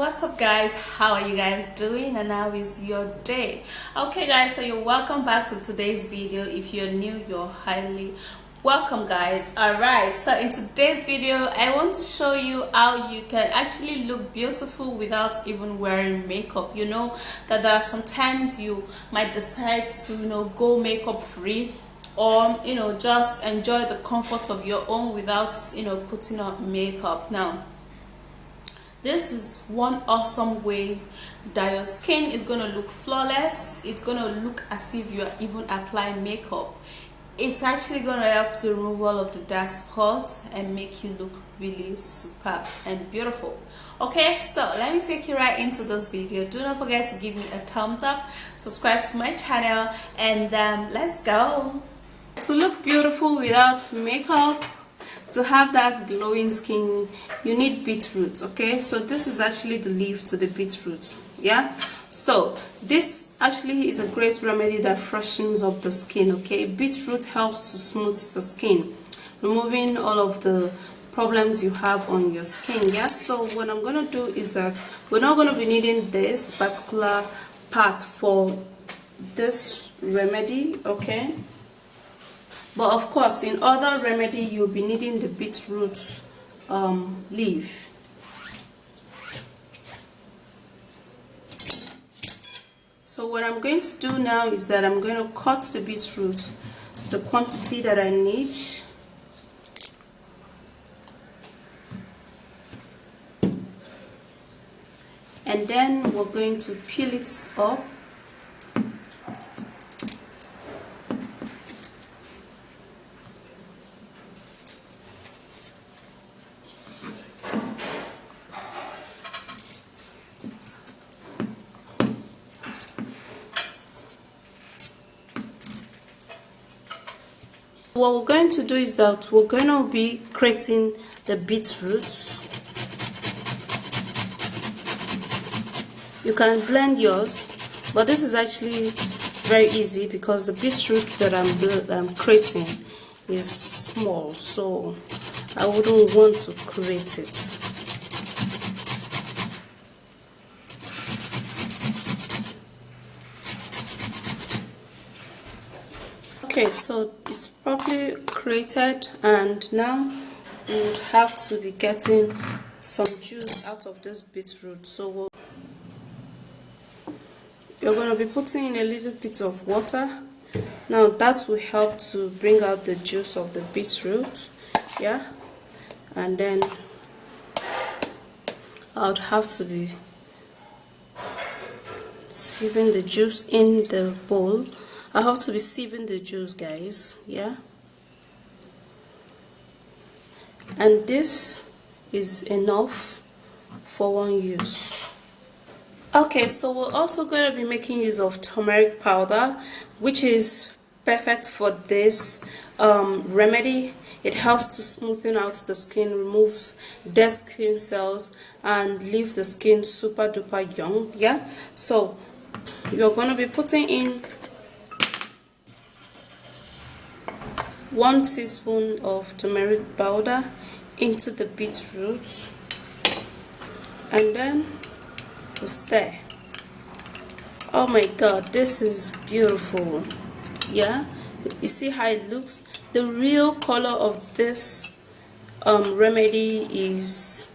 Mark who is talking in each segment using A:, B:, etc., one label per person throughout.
A: What's up guys, how are you guys doing and how is your day? Okay guys, so you're welcome back to today's video. If you're new, you're highly welcome guys. Alright, so in today's video I want to show you how you can actually look beautiful without even wearing makeup. You know that there are some times you might decide to go makeup free, or just enjoy the comfort of your own without putting on makeup. Now this is one awesome way that your skin is going to look flawless. It's going to look as if you are even applying makeup. It's actually going to help to remove all of the dark spots and make you look really superb and beautiful. Okay, so let me take you right into this video. Do not forget to give me a thumbs up, subscribe to my channel, and let's go. To look beautiful without makeup, to have that glowing skin, you need beetroot. Okay, so this is actually the leaf to the beetroot. Yeah, so this actually is a great remedy that freshens up the skin. Okay, beetroot helps to smooth the skin, removing all of the problems you have on your skin. Yeah, so what I'm gonna do is that we're not gonna be needing this particular part for this remedy. Okay, but of course in other remedy you'll be needing the beetroot leaf. So what I'm going to do now is that I'm going to cut the beetroot the quantity that I need, and then we're going to peel it up. What we're going to do is that we're going to be creating the beetroot. You can blend yours, but this is actually very easy because the beetroot that I'm creating is small, so I wouldn't want to create it. Okay, so it's properly created, and now we would have to be getting some juice out of this beetroot. So you're going to be putting in a little bit of water. Now that will help to bring out the juice of the beetroot. Yeah, and then I would have to be sieving the juice in the bowl. I have to be sieving the juice, guys. Yeah, and this is enough for one use. Okay, so we're also going to be making use of turmeric powder, which is perfect for this remedy. It helps to smoothen out the skin, remove dead skin cells, and leave the skin super duper young. Yeah, so you're going to be putting in 1 teaspoon of turmeric powder into the beetroot, and then stir. Oh my god, this is beautiful. Yeah, you see how it looks? The real color of this remedy is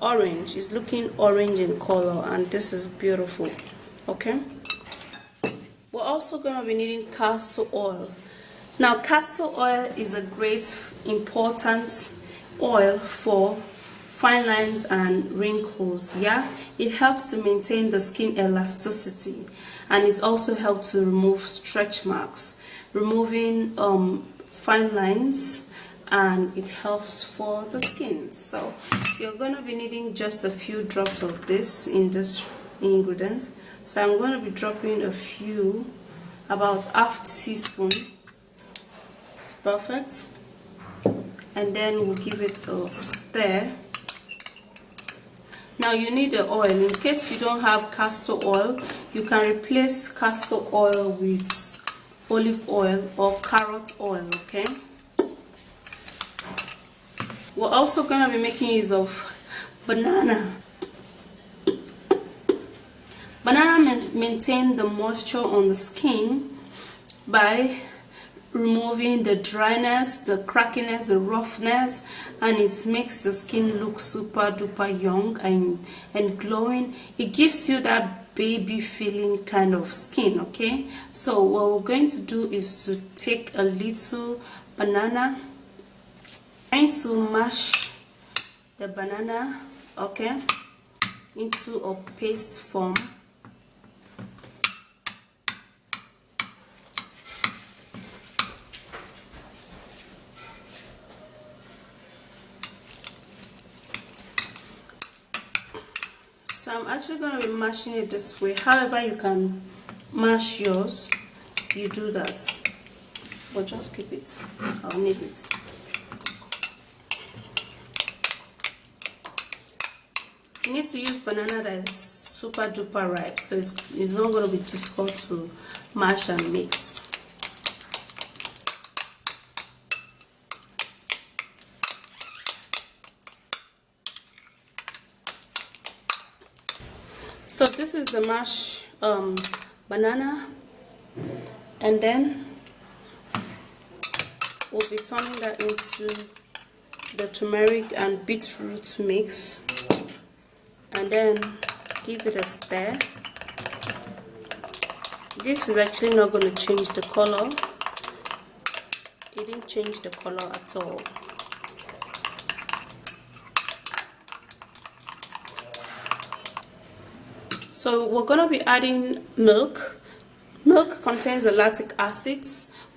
A: orange. It's looking orange in color, and this is beautiful. Okay, we're also going to be needing castor oil. Now castor oil is a great important oil for fine lines and wrinkles. Yeah, it helps to maintain the skin elasticity, and it also helps to remove stretch marks, removing fine lines, and it helps for the skin. So you're going to be needing just a few drops of this in this ingredient. So I'm going to be dropping a few, about half teaspoon. It's perfect. And then we'll give it a stir. Now you need the oil. In case you don't have castor oil, you can replace castor oil with olive oil or carrot oil. Okay, we're also going to be making use of banana. Banana maintain the moisture on the skin by removing the dryness, the crackiness, the roughness, and it makes the skin look super duper young and glowing. It gives you that baby feeling kind of skin. Okay, so what we're going to do is to take a little banana. I'm going to mash the banana, okay, into a paste form. So I'm actually going to be mashing it this way. However you can mash yours, you do that. But just keep it. I'll need it. You need to use banana that is super duper ripe, so it's not going to be difficult to mash and mix. So this is the mashed banana, and then we'll be turning that into the turmeric and beetroot mix, and then give it a stir. This is actually not going to change the color. It didn't change the color at all. So we're going to be adding milk. Milk contains a lactic acid,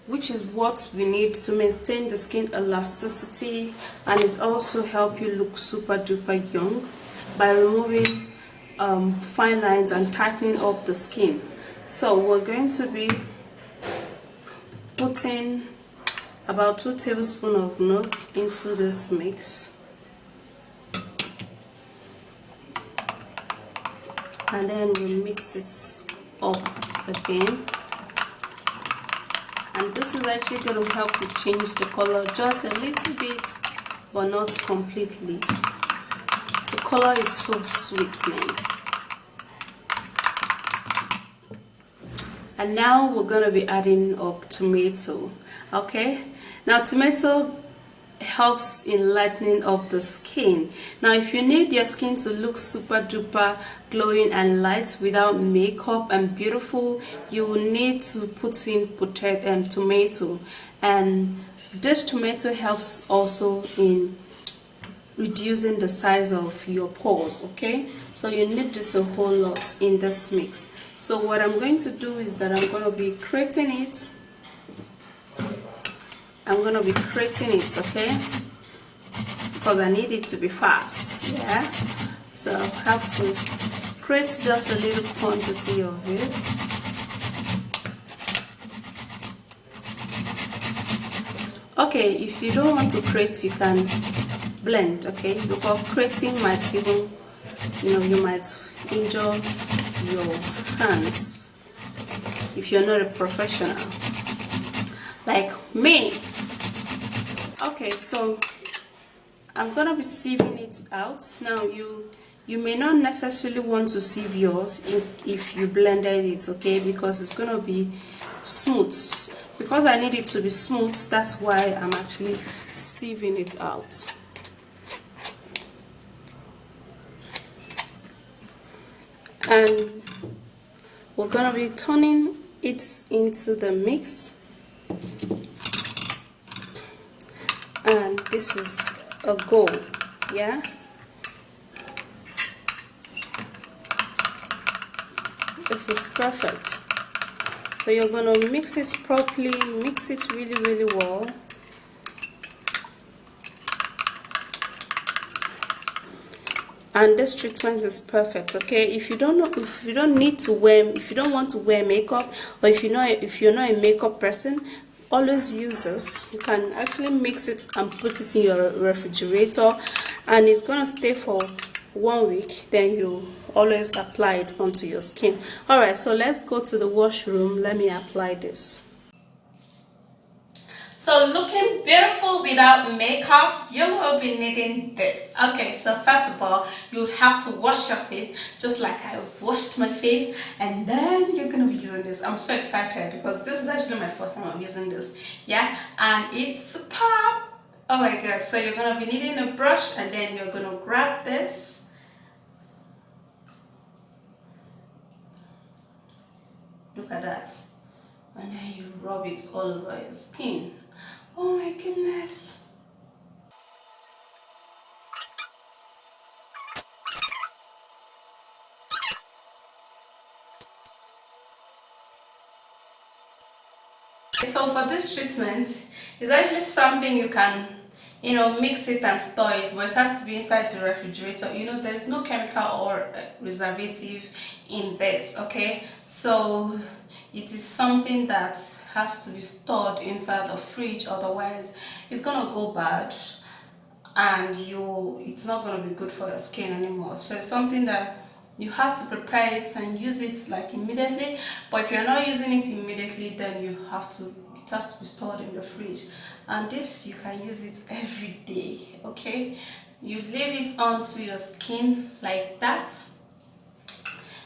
A: which is what we need to maintain the skin elasticity, and it also helps you look super duper young by removing fine lines and tightening up the skin. So we're going to be putting about 2 tablespoons of milk into this mix, and then we mix it up again. And this is actually going to help to change the color just a little bit, but not completely. The color is so sweet, man. And now we're going to be adding up tomato. Okay, now tomato helps in lightening up the skin. Now if you need your skin to look super duper glowing and light without makeup and beautiful, you will need to put in tomato, and this tomato helps also in reducing the size of your pores. Okay, so you need this a whole lot in this mix. So what I'm going to do is that I'm going to be creating it. Okay, because I need it to be fast. Yeah, so I have to create just a little quantity of it. Okay, if you don't want to create, you can blend. Okay, because creating might even, you might injure your hands if you're not a professional like me. Okay, so I'm gonna be sieving it out. Now you may not necessarily want to sieve yours if you blended it, okay, because it's gonna be smooth. Because I need it to be smooth, that's why I'm actually sieving it out. And we're gonna be turning it into the mix, and this is a goal. Yeah, this is perfect. So you're gonna mix it properly, mix it really well. And this treatment is perfect. Okay, if you don't want to wear makeup, or if you're not a makeup person, always use this. You can actually mix it and put it in your refrigerator, and it's gonna stay for 1 week. Then you always apply it onto your skin. All right, so let's go to the washroom. Let me apply this. So looking beautiful without makeup, you will be needing this. Okay, so first of all, you have to wash your face just like I've washed my face, and then you're gonna be using this. I'm so excited because this is actually my first time I'm using this. Yeah, and it's pop. Oh my god, so you're gonna be needing a brush, and then you're gonna grab this. Look at that. And then you rub it all over your skin. Oh my goodness. So for this treatment, it's actually something you can, mix it and store it, but it has to be inside the refrigerator. There's no chemical or preservative in this, okay? So it is something that has to be stored inside the fridge, otherwise it's gonna go bad and it's not gonna be good for your skin anymore. So it's something that you have to prepare it and use it like immediately, but if you're not using it immediately, then it has to be stored in the fridge. And this, you can use it every day, okay? You leave it onto your skin like that.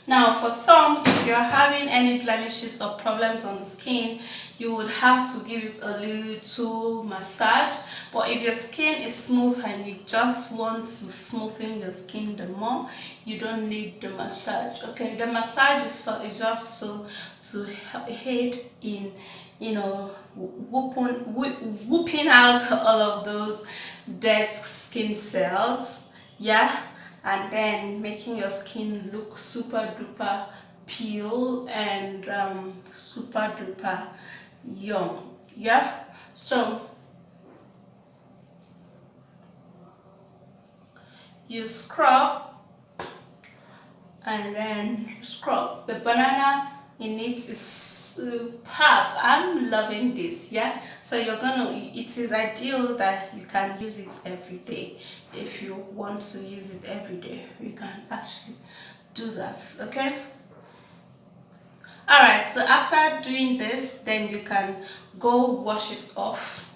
A: Now for some, if you're having any blemishes or problems on the skin, you would have to give it a little massage. But if your skin is smooth and you just want to smoothen your skin the more, you don't need the massage, okay? The massage is just so to aid in, whooping out all of those dead skin cells, yeah, and then making your skin look super duper pale and super duper young, yeah. So you scrub and then scrub. The banana in it is superb. I'm loving this, yeah. So it is ideal that you can use it every day. If you want to use it every day, you can actually do that, okay? Alright, so after doing this, then you can go wash it off.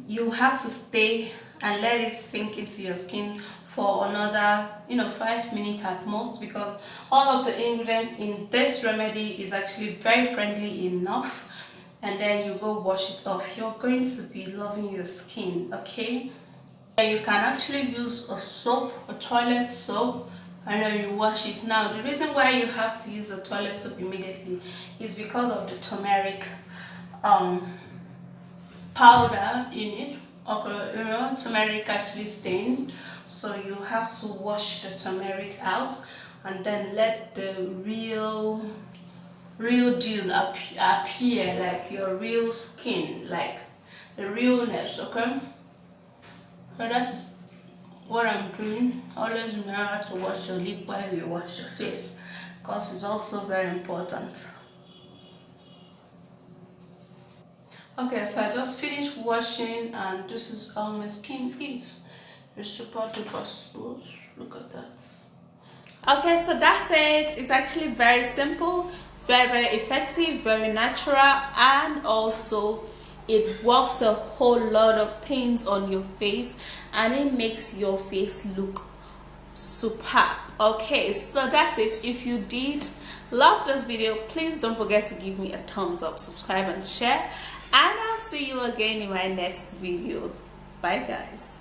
A: You have to stay and let it sink into your skin for another 5 minutes at most, because all of the ingredients in this remedy is actually very friendly enough. And then you go wash it off. You're going to be loving your skin, okay? And you can actually use a soap, a toilet soap, and then you wash it. Now the reason why you have to use a toilet soap immediately is because of the turmeric powder in it. Okay, turmeric actually stained, so you have to wash the turmeric out and then let the real deal appear, like your real skin, like the realness, okay? So that's what I'm doing. Always remember to wash your lip while you wash your face, because it's also very important. Okay, so I just finished washing and this is how my skin is. It's super duper smooth. Look at that. Okay, so that's it. It's actually very simple, very effective, very natural, and also it works a whole lot of things on your face and it makes your face look superb. Okay, so that's it. If you did love this video, please don't forget to give me a thumbs up, subscribe and share, and I'll see you again in my next video. Bye guys.